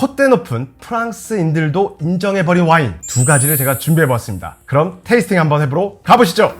콧대 높은 프랑스인들도 인정해버린 와인 두 가지를 제가 준비해봤습니다. 그럼 테이스팅 한번 해보러 가보시죠.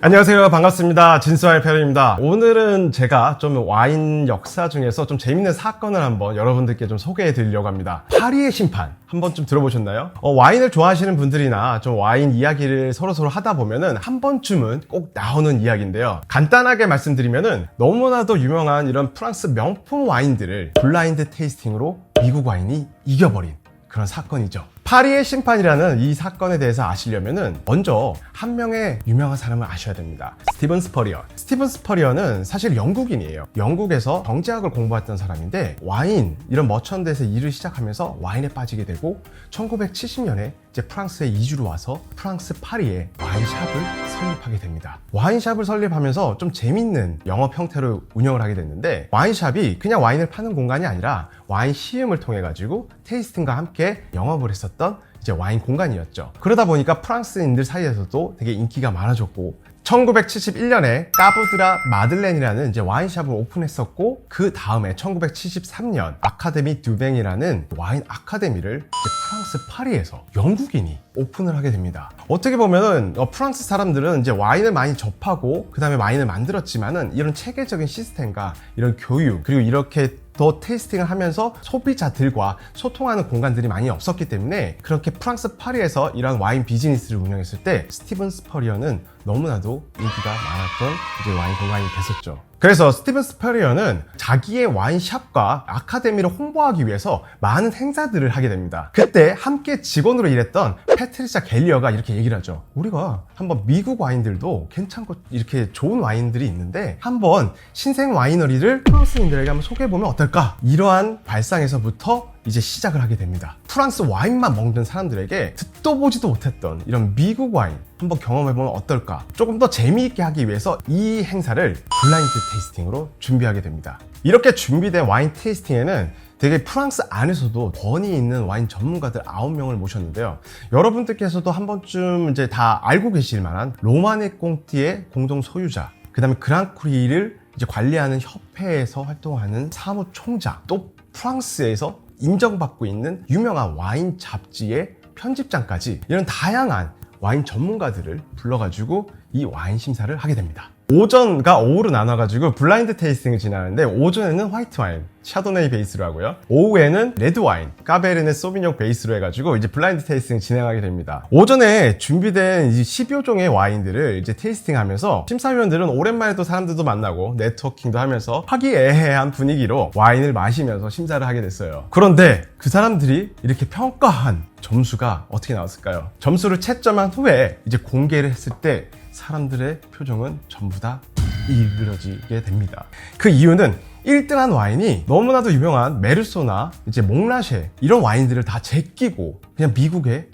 안녕하세요, 반갑습니다. 진수와의 페런입니다. 오늘은 제가 좀 와인 역사 중에서 좀 재밌는 사건을 한번 여러분들께 좀 소개해 드리려고 합니다. 파리의 심판 한 번쯤 들어보셨나요? 와인을 좋아하시는 분들이나 좀 와인 이야기를 서로 하다 보면은 한 번쯤은 꼭 나오는 이야기인데요. 간단하게 말씀드리면은 너무나도 유명한 이런 프랑스 명품 와인들을 블라인드 테이스팅으로 미국 와인이 이겨버린 그런 사건이죠. 파리의 심판이라는 이 사건에 대해서 아시려면은 먼저 한 명의 유명한 사람을 아셔야 됩니다. 스티븐 스퍼리어. 스티븐 스퍼리어는 사실 영국인이에요. 영국에서 경제학을 공부했던 사람인데 와인, 이런 머천드에서 일을 시작하면서 와인에 빠지게 되고 1970년에 이제 프랑스에 이주를 와서 프랑스 파리에 와인샵을 설립하게 됩니다. 와인샵을 설립하면서 좀 재밌는 영업 형태로 운영을 하게 됐는데, 와인샵이 그냥 와인을 파는 공간이 아니라 와인 시음을 통해 가지고 테이스팅과 함께 영업을 했었던 이제 와인 공간이었죠. 그러다 보니까 프랑스인들 사이에서도 되게 인기가 많아졌고, 1971년에 까부드라 마들렌이라는 이제 와인샵을 오픈했었고, 그 다음에 1973년 아카데미 듀뱅이라는 와인 아카데미를 이제 프랑스 파리에서 영국인이 오픈을 하게 됩니다. 어떻게 보면은 프랑스 사람들은 이제 와인을 많이 접하고 그 다음에 와인을 만들었지만은 이런 체계적인 시스템과 이런 교육, 그리고 이렇게 더 테이스팅을 하면서 소비자들과 소통하는 공간들이 많이 없었기 때문에 그렇게 프랑스 파리에서 이런 와인 비즈니스를 운영했을 때 스티븐 스퍼리어는 너무나도 인기가 많았던 이제 와인 공간이 됐었죠. 그래서 스티븐 스퍼리어는 자기의 와인샵과 아카데미를 홍보하기 위해서 많은 행사들을 하게 됩니다. 그때 함께 직원으로 일했던 패트리샤 갤리어가 이렇게 얘기를 하죠. 우리가 한번 미국 와인들도 괜찮고 이렇게 좋은 와인들이 있는데 한번 신생 와이너리를 프랑스인들에게 한번 소개해보면 어떨까? 이러한 발상에서부터 이제 시작을 하게 됩니다. 프랑스 와인만 먹는 사람들에게 듣도 보지도 못했던 이런 미국 와인 한번 경험해보면 어떨까? 조금 더 재미있게 하기 위해서 이 행사를 블라인드 테이스팅으로 준비하게 됩니다. 이렇게 준비된 와인 테이스팅에는 되게 프랑스 안에서도 권위 있는 와인 전문가들 9명을 모셨는데요. 여러분들께서도 한 번쯤 이제 다 알고 계실 만한 로마네 꽁티의 공동 소유자, 그 다음에 그랑크리를 이제 관리하는 협회에서 활동하는 사무총장, 또 프랑스에서 인정받고 있는 유명한 와인 잡지의 편집장까지 이런 다양한 와인 전문가들을 불러가지고 이 와인 심사를 하게 됩니다. 오전과 오후로 나눠가지고 블라인드 테이스팅을 진행하는데, 오전에는 화이트 와인, 샤도네이 베이스로 하고요. 오후에는 레드 와인, 까베르네 소비뇽 베이스로 해가지고 이제 블라인드 테이스팅을 진행하게 됩니다. 오전에 준비된 10여 종의 와인들을 이제 테이스팅하면서 심사위원들은 오랜만에 또 사람들도 만나고 네트워킹도 하면서 화기애애한 분위기로 와인을 마시면서 심사를 하게 됐어요. 그런데 그 사람들이 이렇게 평가한 점수가 어떻게 나왔을까요? 점수를 채점한 후에 이제 공개를 했을 때 사람들의 표정은 전부 다 일그러지게 됩니다. 그 이유는 1등한 와인이 너무나도 유명한 메르소나 이제 몽라쉐 이런 와인들을 다 제끼고 그냥 미국에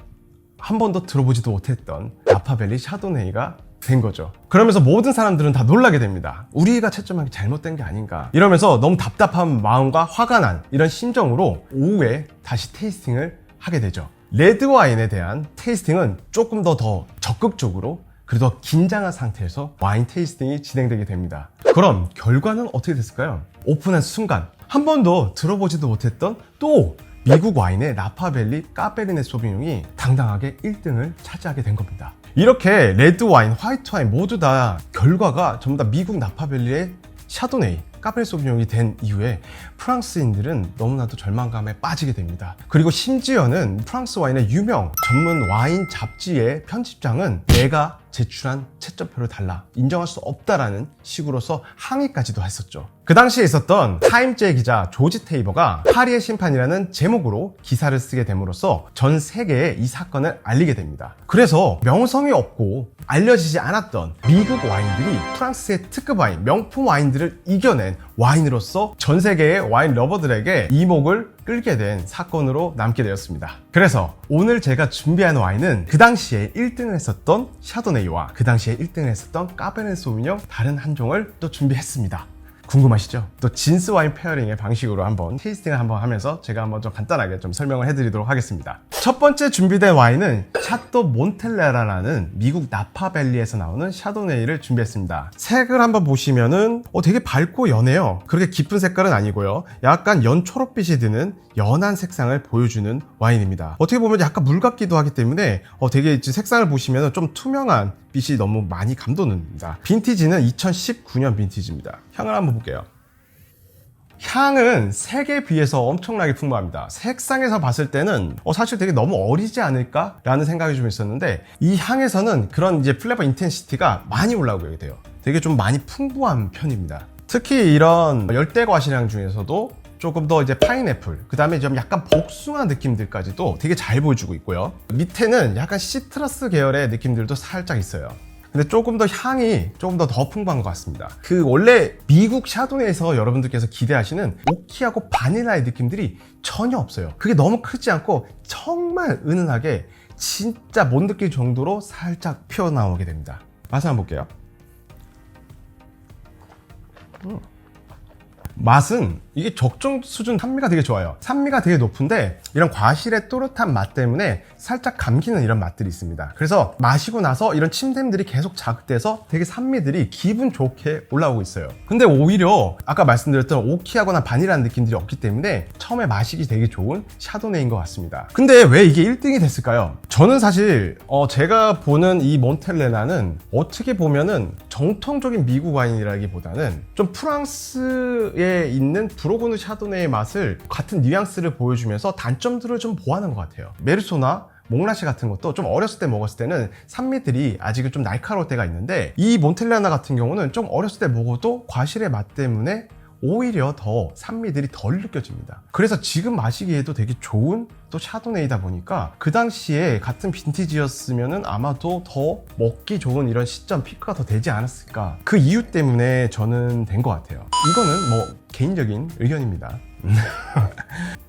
한 번도 들어보지도 못했던 나파밸리 샤도네이가 된 거죠. 그러면서 모든 사람들은 다 놀라게 됩니다. 우리가 채점한 게 잘못된 게 아닌가, 이러면서 너무 답답한 마음과 화가 난 이런 심정으로 오후에 다시 테이스팅을 하게 되죠. 레드 와인에 대한 테이스팅은 조금 더 적극적으로, 그래도 긴장한 상태에서 와인 테이스팅이 진행되게 됩니다. 그럼 결과는 어떻게 됐을까요? 오픈한 순간 한 번도 들어보지도 못했던 또 미국 와인의 나파밸리 까베르네 소비뇽이 당당하게 1등을 차지하게 된 겁니다. 이렇게 레드 와인, 화이트 와인 모두 다 결과가 전부 다 미국 나파밸리의 샤도네이, 까베르네 소비뇽이 된 이후에 프랑스인들은 너무나도 절망감에 빠지게 됩니다. 그리고 심지어는 프랑스 와인의 유명 전문 와인 잡지의 편집장은 내가 제출한 채점표를 달라, 인정할 수 없다라는 식으로서 항의까지도 했었죠. 그 당시에 있었던 타임즈의 기자 조지 테이버가 파리의 심판이라는 제목으로 기사를 쓰게 됨으로써 전 세계에 이 사건을 알리게 됩니다. 그래서 명성이 없고 알려지지 않았던 미국 와인들이 프랑스의 특급 와인, 명품 와인들을 이겨낸 와인으로서 전 세계의 와인 러버들에게 이목을 끌게 된 사건으로 남게 되었습니다. 그래서 오늘 제가 준비한 와인은 그 당시에 1등을 했었던 샤도네이와 그 당시에 1등을 했었던 까베르네 소비뇽 다른 한 종을 또 준비했습니다. 궁금하시죠? 또 진스 와인 페어링의 방식으로 한번 테이스팅을 한번 하면서 제가 한번 좀 간단하게 좀 설명을 해드리도록 하겠습니다. 첫 번째 준비된 와인은 샤또 몬텔레라라는 미국 나파밸리에서 나오는 샤도네이를 준비했습니다. 색을 한번 보시면은 되게 밝고 연해요. 그렇게 깊은 색깔은 아니고요. 약간 연초록빛이 드는 연한 색상을 보여주는 와인입니다. 어떻게 보면 약간 물 같기도 하기 때문에 되게 색상을 보시면 좀 투명한 빛이 너무 많이 감도는입니다. 빈티지는 2019년 빈티지입니다. 향을 한번 볼게요. 향은 색에 비해서 엄청나게 풍부합니다. 색상에서 봤을 때는 사실 되게 너무 어리지 않을까? 라는 생각이 좀 있었는데 이 향에서는 그런 이제 플레버 인텐시티가 많이 올라오게 돼요. 되게 좀 많이 풍부한 편입니다. 특히 이런 열대 과실향 중에서도 조금 더 이제 파인애플, 그 다음에 좀 약간 복숭아 느낌들까지도 되게 잘 보여주고 있고요. 밑에는 약간 시트러스 계열의 느낌들도 살짝 있어요. 근데 조금 더 향이 조금 더 풍부한 것 같습니다. 원래 미국 샤도네에서 여러분들께서 기대하시는 오키하고 바닐라의 느낌들이 전혀 없어요. 그게 너무 크지 않고 정말 은은하게 진짜 못 느낄 정도로 살짝 피어나오게 됩니다. 맛을 한번 볼게요. 맛은 이게 적정 수준 산미가 되게 좋아요. 산미가 되게 높은데 이런 과실의 또렷한 맛 때문에 살짝 감기는 이런 맛들이 있습니다. 그래서 마시고 나서 이런 침샘들이 계속 자극돼서 되게 산미들이 기분 좋게 올라오고 있어요. 근데 오히려 아까 말씀드렸던 오키하거나 바닐라는 느낌들이 없기 때문에 처음에 마시기 되게 좋은 샤도네인 것 같습니다. 근데 왜 이게 1등이 됐을까요? 저는 사실 제가 보는 이 몬텔레나는 어떻게 보면은 정통적인 미국 와인이라기보다는 좀 프랑스에 있는 브로그느 샤도네의 맛을 같은 뉘앙스를 보여주면서 단점들을 좀 보완한 것 같아요. 메르소나 몽라시 같은 것도 좀 어렸을 때 먹었을 때는 산미들이 아직은 좀 날카로울 때가 있는데 이 몬텔레나 같은 경우는 좀 어렸을 때 먹어도 과실의 맛 때문에 오히려 더 산미들이 덜 느껴집니다. 그래서 지금 마시기에도 되게 좋은 또 샤도네이다 보니까 그 당시에 같은 빈티지였으면은 아마도 더 먹기 좋은 이런 시점 피크가 더 되지 않았을까. 그 이유 때문에 저는 된 것 같아요. 이거는 뭐 개인적인 의견입니다.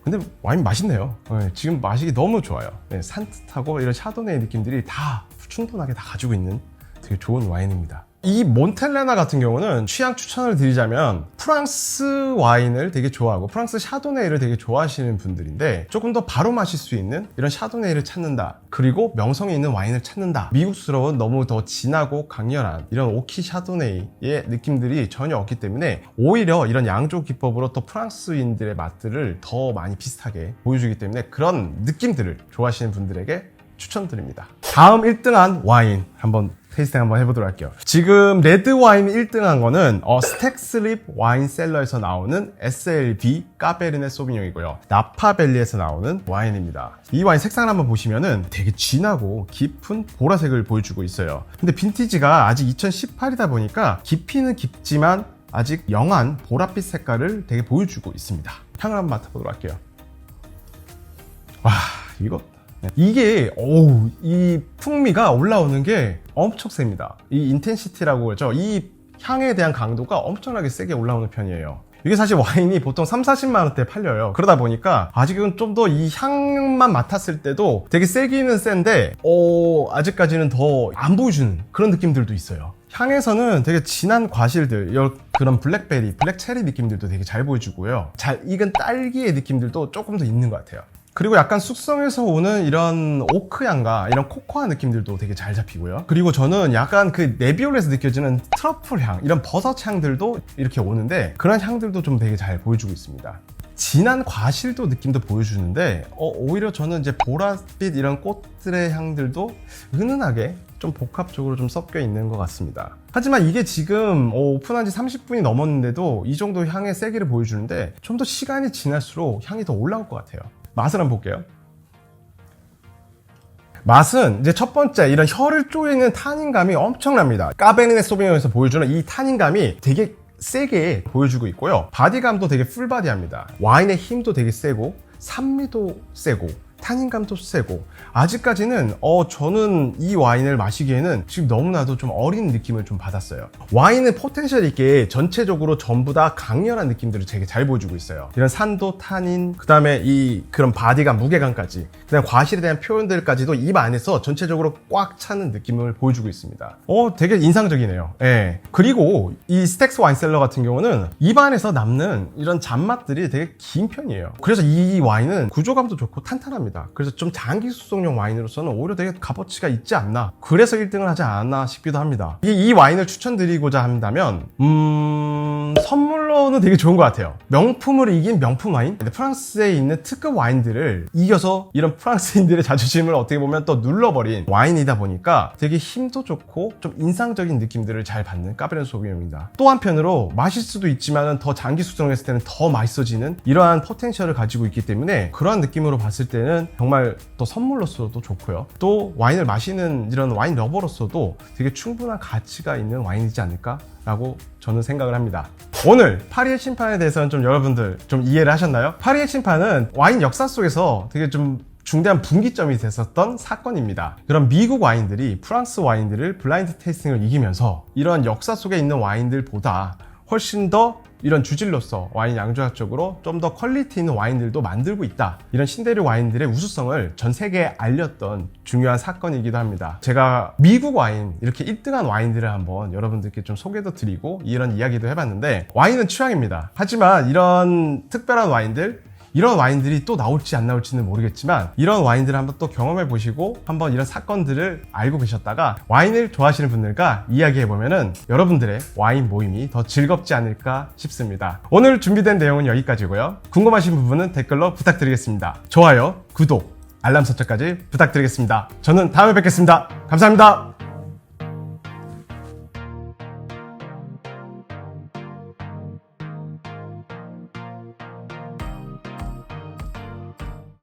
근데 와인 맛있네요. 지금 마시기 너무 좋아요. 산뜻하고 이런 샤도네이 느낌들이 다 충분하게 다 가지고 있는 되게 좋은 와인입니다. 이 몬텔레나 같은 경우는 취향 추천을 드리자면 프랑스 와인을 되게 좋아하고 프랑스 샤도네이를 되게 좋아하시는 분들인데 조금 더 바로 마실 수 있는 이런 샤도네이를 찾는다, 그리고 명성이 있는 와인을 찾는다, 미국스러운 너무 더 진하고 강렬한 이런 오키 샤도네이의 느낌들이 전혀 없기 때문에 오히려 이런 양조 기법으로 또 프랑스인들의 맛들을 더 많이 비슷하게 보여주기 때문에 그런 느낌들을 좋아하시는 분들에게 추천드립니다. 다음 1등한 와인 한번 테이스팅 한번 해보도록 할게요. 지금 레드 와인 1등한 거는 스택슬립 와인 셀러에서 나오는 SLB 까베르네 소비뇽이고요. 나파밸리에서 나오는 와인입니다. 이 와인 색상을 한번 보시면은 되게 진하고 깊은 보라색을 보여주고 있어요. 근데 빈티지가 아직 2018이다 보니까 깊이는 깊지만 아직 영한 보랏빛 색깔을 되게 보여주고 있습니다. 향을 한번 맡아보도록 할게요. 와, 이게 이 풍미가 올라오는 게 엄청 셉니다. 이 인텐시티라고 하죠. 이 향에 대한 강도가 엄청나게 세게 올라오는 편이에요. 이게 사실 와인이 보통 30-40만 원대에 팔려요. 그러다 보니까 아직은 좀 더 이 향만 맡았을 때도 되게 세기는 센데 아직까지는 더 안 보여주는 그런 느낌들도 있어요. 향에서는 되게 진한 과실들, 그런 블랙베리, 블랙체리 느낌들도 되게 잘 보여주고요. 잘 익은 딸기의 느낌들도 조금 더 있는 것 같아요. 그리고 약간 숙성에서 오는 이런 오크향과 이런 코코아 느낌들도 되게 잘 잡히고요. 그리고 저는 약간 그 네비올에서 느껴지는 트러플 향, 이런 버섯 향들도 이렇게 오는데 그런 향들도 좀 되게 잘 보여주고 있습니다. 진한 과실도 느낌도 보여주는데 오히려 저는 이제 보랏빛 이런 꽃들의 향들도 은은하게 좀 복합적으로 좀 섞여 있는 것 같습니다. 하지만 이게 지금 오픈한 지 30분이 넘었는데도 이 정도 향의 세기를 보여주는데 좀 더 시간이 지날수록 향이 더 올라올 것 같아요. 맛을 한번 볼게요. 맛은 이제 첫 번째 이런 혀를 쪼이는 타닌감이 엄청납니다. 까베르네 소비뇽에서 보여주는 이 타닌감이 되게 세게 보여주고 있고요. 바디감도 되게 풀바디합니다. 와인의 힘도 되게 세고 산미도 세고 타닌감도 세고 아직까지는 저는 이 와인을 마시기에는 지금 너무나도 좀 어린 느낌을 좀 받았어요. 와인은 포텐셜 있게 전체적으로 전부 다 강렬한 느낌들을 되게 잘 보여주고 있어요. 이런 산도, 타닌, 그 다음에 그런 바디감, 무게감까지, 그 다음에 과실에 대한 표현들까지도 입 안에서 전체적으로 꽉 차는 느낌을 보여주고 있습니다. 되게 인상적이네요. 예. 그리고 이 스택스 와인셀러 같은 경우는 입 안에서 남는 이런 잔맛들이 되게 긴 편이에요. 그래서 이 와인은 구조감도 좋고 탄탄합니다. 합니다. 그래서 좀 장기 숙성용 와인으로서는 오히려 되게 값어치가 있지 않나, 그래서 1등을 하지 않았나 싶기도 합니다. 이 와인을 추천드리고자 한다면 선물로는 되게 좋은 것 같아요. 명품을 이긴 명품 와인? 근데 프랑스에 있는 특급 와인들을 이겨서 이런 프랑스인들의 자존심을 어떻게 보면 또 눌러버린 와인이다 보니까 되게 힘도 좋고 좀 인상적인 느낌들을 잘 받는 까베르네 소비뇽입니다. 또 한편으로 마실 수도 있지만 더 장기 숙성했을 때는 더 맛있어지는 이러한 포텐셜을 가지고 있기 때문에 그러한 느낌으로 봤을 때는 정말 또 선물로서도 좋고요. 또 와인을 마시는 이런 와인 러버로서도 되게 충분한 가치가 있는 와인이지 않을까? 라고 저는 생각을 합니다. 오늘 파리의 심판에 대해서는 좀 여러분들 좀 이해를 하셨나요? 파리의 심판은 와인 역사 속에서 되게 좀 중대한 분기점이 됐었던 사건입니다. 그런 미국 와인들이 프랑스 와인들을 블라인드 테이스팅을 이기면서 이런 역사 속에 있는 와인들보다 훨씬 더 이런 주질로서 와인 양조학적으로 좀 더 퀄리티 있는 와인들도 만들고 있다, 이런 신대륙 와인들의 우수성을 전 세계에 알렸던 중요한 사건이기도 합니다. 제가 미국 와인 이렇게 1등한 와인들을 한번 여러분들께 좀 소개도 드리고 이런 이야기도 해봤는데, 와인은 취향입니다. 하지만 이런 특별한 와인들, 이런 와인들이 또 나올지 안 나올지는 모르겠지만 이런 와인들을 한번 또 경험해 보시고 한번 이런 사건들을 알고 계셨다가 와인을 좋아하시는 분들과 이야기해 보면은 여러분들의 와인 모임이 더 즐겁지 않을까 싶습니다. 오늘 준비된 내용은 여기까지고요. 궁금하신 부분은 댓글로 부탁드리겠습니다. 좋아요, 구독, 알람 설정까지 부탁드리겠습니다. 저는 다음에 뵙겠습니다. 감사합니다.